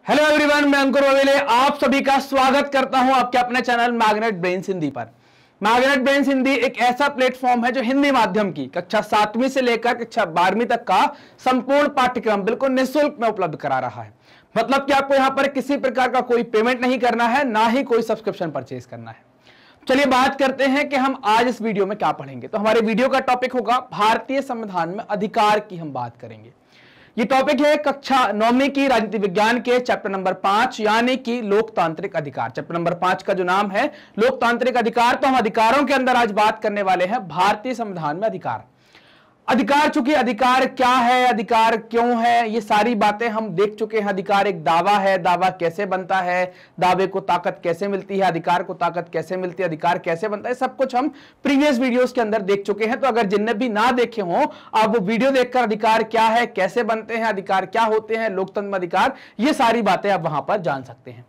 Hello everyone, मैं अंकुर ववेले आप सभी का स्वागत करता हूं आपके अपने चैनल मैग्नेट ब्रेन्स हिंदी पर। मैग्नेट ब्रेन्स हिंदी एक ऐसा प्लेटफॉर्म है जो हिंदी माध्यम की कक्षा 7वीं से लेकर कक्षा 12वीं तक का संपूर्ण पाठ्यक्रम बिल्कुल निःशुल्क में उपलब्ध करा रहा है। मतलब कि आपको यहां पर किसी प्रकार का कोई पेमेंट नहीं करना है, ना ही कोई सब्सक्रिप्शन परचेज करना है। चलिए बात करते हैं कि हम आज इस वीडियो में क्या पढ़ेंगे। तो हमारे वीडियो का टॉपिक होगा भारतीय संविधान में अधिकार की हम बात करेंगे। ये टॉपिक है कक्षा 9वीं की राजनीति विज्ञान के चैप्टर नंबर 5 यानी कि लोकतांत्रिक अधिकार। चैप्टर नंबर 5 का जो नाम है लोकतांत्रिक अधिकार। तो हम अधिकारों के अंदर आज बात करने वाले हैं भारतीय संविधान में अधिकार। अधिकार, चूंकि अधिकार क्या है, अधिकार क्यों है, ये सारी बातें हम देख चुके हैं। अधिकार एक दावा है, दावा कैसे बनता है, दावे को ताकत कैसे मिलती है, अधिकार को ताकत कैसे मिलती है, अधिकार कैसे बनता है, सब कुछ हम प्रीवियस वीडियोस के अंदर देख चुके हैं। तो अगर जिनने भी ना देखे हों, आप वो वीडियो देखकर अधिकार क्या है, कैसे बनते हैं, अधिकार क्या होते हैं, लोकतंत्र में अधिकार, ये सारी बातें आप वहां पर जान सकते हैं।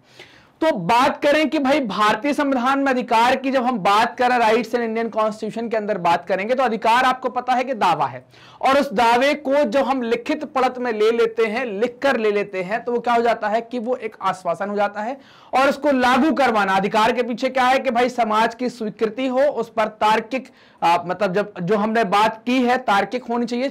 तो बात करें कि भाई भारतीय संविधान में अधिकार की जब हम बात करें, राइट्स एंड इंडियन कॉन्स्टिट्यूशन के अंदर बात करेंगे, तो अधिकार आपको पता है कि दावा है। और उस दावे को जब हम लिखित पढ़त में ले लेते हैं, लिख कर ले लेते हैं, तो वो क्या हो जाता है कि वो एक आश्वासन हो जाता है। और उसको लागू करवाना, अधिकार के पीछे क्या है कि भाई समाज की स्वीकृति हो, उस पर तार्किक मतलब जब जो हमने बात की है तार्किक होनी चाहिए।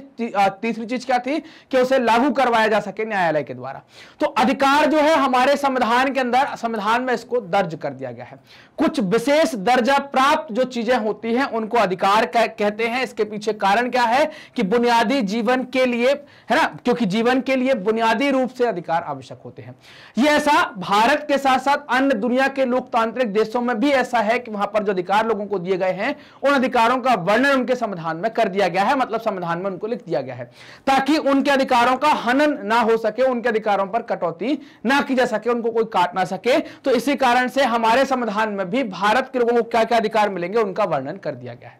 तीसरी चीज क्या थी कि उसे लागू करवाया जा सके न्यायालय के द्वारा। तो अधिकार जो है हमारे संविधान के अंदर, संविधान में इसको दर्ज कर दिया गया है। कुछ विशेष दर्जा प्राप्त जो चीजें होती हैं उनको अधिकार कहते हैं। इसके पीछे कारण क्या है कि बुनियादी जीवन के लिए, है ना, क्योंकि जीवन के लिए बुनियादी रूप से अधिकार आवश्यक होते हैं। ये ऐसा भारत के साथ साथ अन्य दुनिया के लोकतांत्रिक देशों में भी ऐसा है कि वहां पर जो अधिकार लोगों को दिए गए हैं, उन अधिकारों का वर्णन उनके संविधान में कर दिया गया है। मतलब संविधान में उनको लिख दिया गया है ताकि उनके अधिकारों का हनन ना हो सके, उनके अधिकारों पर कटौती ना की जा सके, उनको कोई काट ना सके। तो इसी कारण से हमारे संविधान में भी भारत के लोगों को क्या क्या अधिकार मिलेंगे उनका वर्णन कर दिया गया है।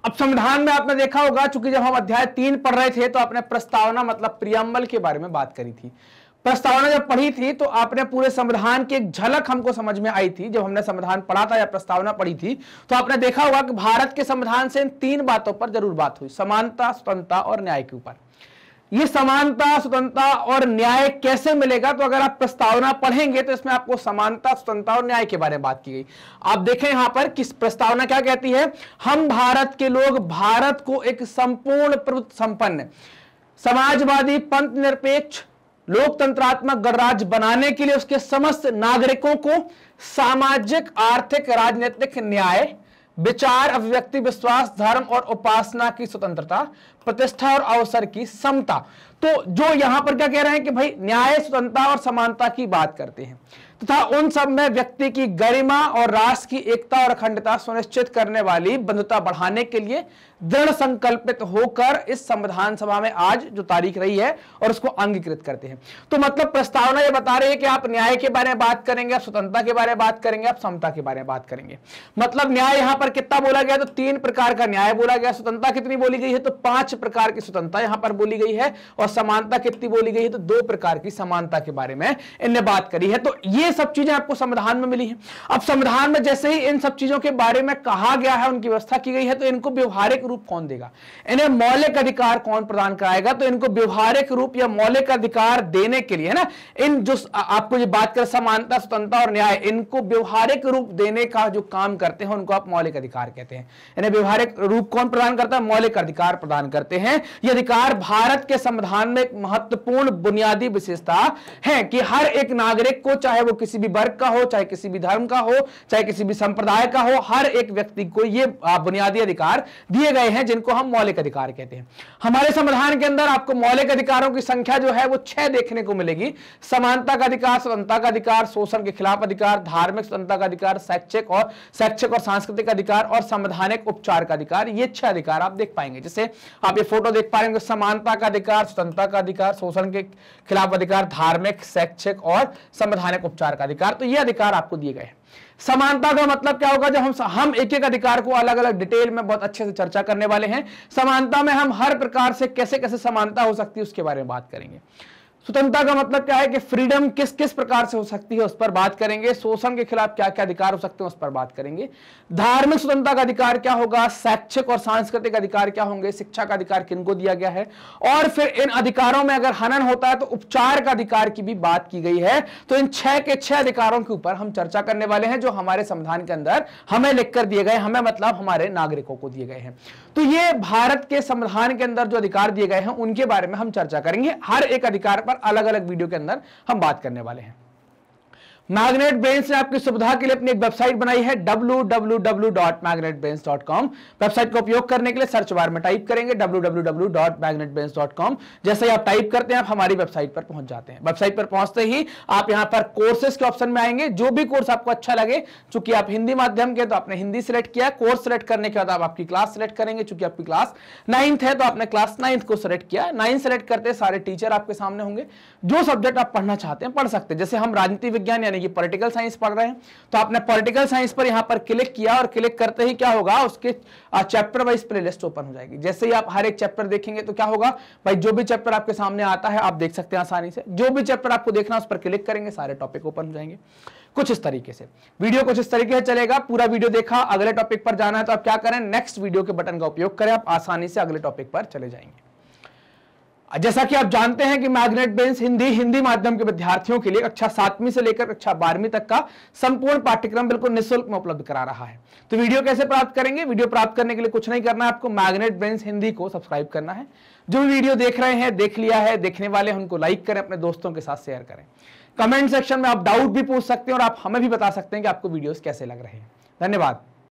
अब संविधान में आपने देखा होगा, चूंकि जब हम अध्याय 3 पढ़ रहे थे तो आपने प्रस्तावना मतलब प्रियम्बल के बारे में बात करी थी। प्रस्तावना जब पढ़ी थी तो आपने पूरे संविधान की एक झलक हमको समझ में आई थी। जब हमने संविधान पढ़ा था या प्रस्तावना पढ़ी थी तो आपने देखा होगा कि भारत के संविधान से इन 3 बातों पर जरूर बात हुई, समानता, स्वतंत्रता और न्याय के ऊपर। ये समानता, स्वतंत्रता और न्याय कैसे मिलेगा, तो अगर आप प्रस्तावना पढ़ेंगे तो इसमें आपको समानता, स्वतंत्रता और न्याय के बारे में बात की गई। आप देखें यहां पर कि प्रस्तावना क्या कहती है, हम भारत के लोग भारत को एक संपूर्ण प्रभुत्व संपन्न, समाजवादी, पंथ निरपेक्ष, लोकतंत्रात्मक गणराज्य बनाने के लिए उसके समस्त नागरिकों को सामाजिक, आर्थिक, राजनीतिक न्याय, विचार, अभिव्यक्ति, विश्वास, धर्म और उपासना की स्वतंत्रता, प्रतिष्ठा और अवसर की समता। तो जो यहां पर क्या कह रहे हैं कि भाई न्याय, स्वतंत्रता और समानता की बात करते हैं तथा उन सब में व्यक्ति की गरिमा और राष्ट्र की एकता और अखंडता सुनिश्चित करने वाली बंधुता बढ़ाने के लिए दृढ़ संकल्पित होकर इस संविधान सभा में आज जो तारीख रही है और उसको अंगीकृत करते हैं। तो मतलब प्रस्तावना ये बता रही है कि आप न्याय के बारे में बात करेंगे, आप स्वतंत्रता के बारे में बात करेंगे, आप समता के बारे में बात करेंगे। मतलब न्याय यहां पर कितना बोला गया, तो 3 प्रकार का न्याय बोला गया। स्वतंत्रता कितनी बोली गई है, तो 5 प्रकार की स्वतंत्रता यहां पर बोली गई है। और समानता कितनी बोली गई है, तो 2 प्रकार की समानता के बारे में इनने बात करी है। तो ये सब चीजें आपको संविधान में मिली है। अब संविधान में जैसे ही इन सब चीजों के बारे में कहा गया है, उनकी व्यवस्था की गई है, तो इनको व्यवहारिक रूप कौन देगा, इन्हें मौलिक अधिकार कौन प्रदान कराएगा। तो इनको व्यवहारिक रूप या मौलिक अधिकार देने के लिए, है ना, इन जो आपको ये बात कर समानता, स्वतंत्रता और न्याय, इनको व्यवहारिक रूप देने का जो काम करते हैं उनको आप मौलिक अधिकार कहते हैं। इन्हें व्यवहारिक रूप कौन प्रदान करता है, मौलिक अधिकार प्रदान करते हैं। ये अधिकार भारत के संविधान में एक महत्वपूर्ण बुनियादी विशेषता है कि हर एक नागरिक को, चाहे वो किसी भी वर्ग का हो, चाहे किसी भी धर्म का हो, चाहे किसी भी संप्रदाय का हो, हर एक व्यक्ति को ये बुनियादी अधिकार दिए गए हैं जिनको हम मौलिक अधिकार कहते हैं। हमारे संविधान के अंदर आपको मौलिक अधिकारों की संख्या जो है वो 6 देखने को मिलेगी। समानता का अधिकार, स्वतंत्रता का अधिकार, शोषण के खिलाफ अधिकार, धार्मिक स्वतंत्रता का अधिकार, शैक्षिक और सांस्कृतिक अधिकार और संवैधानिक उपचार का अधिकार। ये 6 अधिकार आप देख पाएंगे। जैसे आप ये फोटो देख पाएंगे, समानता का अधिकार, स्वतंत्रता का अधिकार, शोषण के खिलाफ अधिकार, धार्मिक, शैक्षिक और संवैधानिक उपचार का अधिकार। तो ये अधिकार आपको दिए गए हैं। समानता का मतलब क्या होगा, जब हम एक एक अधिकार को अलग अलग डिटेल में बहुत अच्छे से चर्चा करने वाले हैं। समानता में हम हर प्रकार से कैसे कैसे समानता हो सकती है उसके बारे में बात करेंगे। स्वतंत्रता का मतलब क्या है कि फ्रीडम किस किस प्रकार से हो सकती है उस पर बात करेंगे। शोषण के खिलाफ क्या क्या अधिकार हो सकते हैं उस पर बात करेंगे। धार्मिक स्वतंत्रता का अधिकार क्या होगा, शैक्षिक और सांस्कृतिक अधिकार क्या होंगे, शिक्षा का अधिकार किनको दिया गया है, और फिर इन अधिकारों में अगर हनन होता है तो उपचार का अधिकार की भी बात की गई है। तो इन 6 के 6 अधिकारों के ऊपर हम चर्चा करने वाले हैं जो हमारे संविधान के अंदर हमें लिखकर दिए गए, हमें मतलब हमारे नागरिकों को दिए गए हैं। तो ये भारत के संविधान के अंदर जो अधिकार दिए गए हैं उनके बारे में हम चर्चा करेंगे। हर एक अधिकार पर अलग अलग वीडियो के अंदर हम बात करने वाले हैं। मैग्नेट ब्रेन्स ने आपकी सुविधा के लिए अपनी एक वेबसाइट बनाई है www.magnetbrains.com। वेबसाइट का उपयोग करने के लिए सर्च बार में टाइप करेंगे www.magnetbrains.com। जैसे ही आप टाइप करते हैं आप हमारी वेबसाइट पर पहुंच जाते हैं। वेबसाइट पर पहुंचते ही आप यहां पर कोर्सेज के ऑप्शन में आएंगे। जो भी कोर्स आपको अच्छा लगे, चूंकि आप हिंदी माध्यम के तो आपने हिंदी सिलेक्ट किया, कोर्स सिलेक्ट करने के बाद आप आपकी क्लास सिलेक्ट करेंगे। चूंकि आपकी क्लास 9th है तो आपने क्लास 9th को सिलेक्ट किया। 9th सिलेक्ट करते सारे टीचर आपके सामने होंगे। जो सब्जेक्ट आप पढ़ना चाहते हैं पढ़ सकते हैं। जैसे हम राजनीति विज्ञान यानी कि पॉलिटिकल साइंस पढ़ रहे हैं तो आपने पॉलिटिकल साइंस पर यहां पर क्लिक किया और क्लिक करते ही क्या होगा, उसके चैप्टर वाइज प्लेलिस्ट ओपन हो जाएगी। जैसे ही आप हर एक चैप्टर देखेंगे तो क्या होगा भाई, जो भी चैप्टर आपके सामने आता है आप देख सकते हैं आसानी से। जो भी चैप्टर आपको देखना उस पर क्लिक करेंगे सारे टॉपिक ओपन हो जाएंगे। कुछ इस तरीके से वीडियो कुछ इस तरीके से चलेगा। पूरा वीडियो देखा, अगले टॉपिक पर जाना है तो आप क्या करें, नेक्स्ट वीडियो के बटन का उपयोग करें, आप आसानी से अगले टॉपिक पर चले जाएंगे। जैसा कि आप जानते हैं कि मैग्नेट ब्रेन्स हिंदी माध्यम के विद्यार्थियों के लिए कक्षा 7वीं से लेकर कक्षा 12वीं तक का संपूर्ण पाठ्यक्रम बिल्कुल निःशुल्क में उपलब्ध करा रहा है। तो वीडियो कैसे प्राप्त करेंगे, वीडियो प्राप्त करने के लिए कुछ नहीं करना है, आपको मैग्नेट ब्रेन्स हिंदी को सब्सक्राइब करना है। जो भी वीडियो देख रहे हैं, देख लिया है, देखने वाले उनको लाइक करें, अपने दोस्तों के साथ शेयर करें। कमेंट सेक्शन में आप डाउट भी पूछ सकते हैं और आप हमें भी बता सकते हैं कि आपको वीडियोस कैसे लग रहे हैं। धन्यवाद।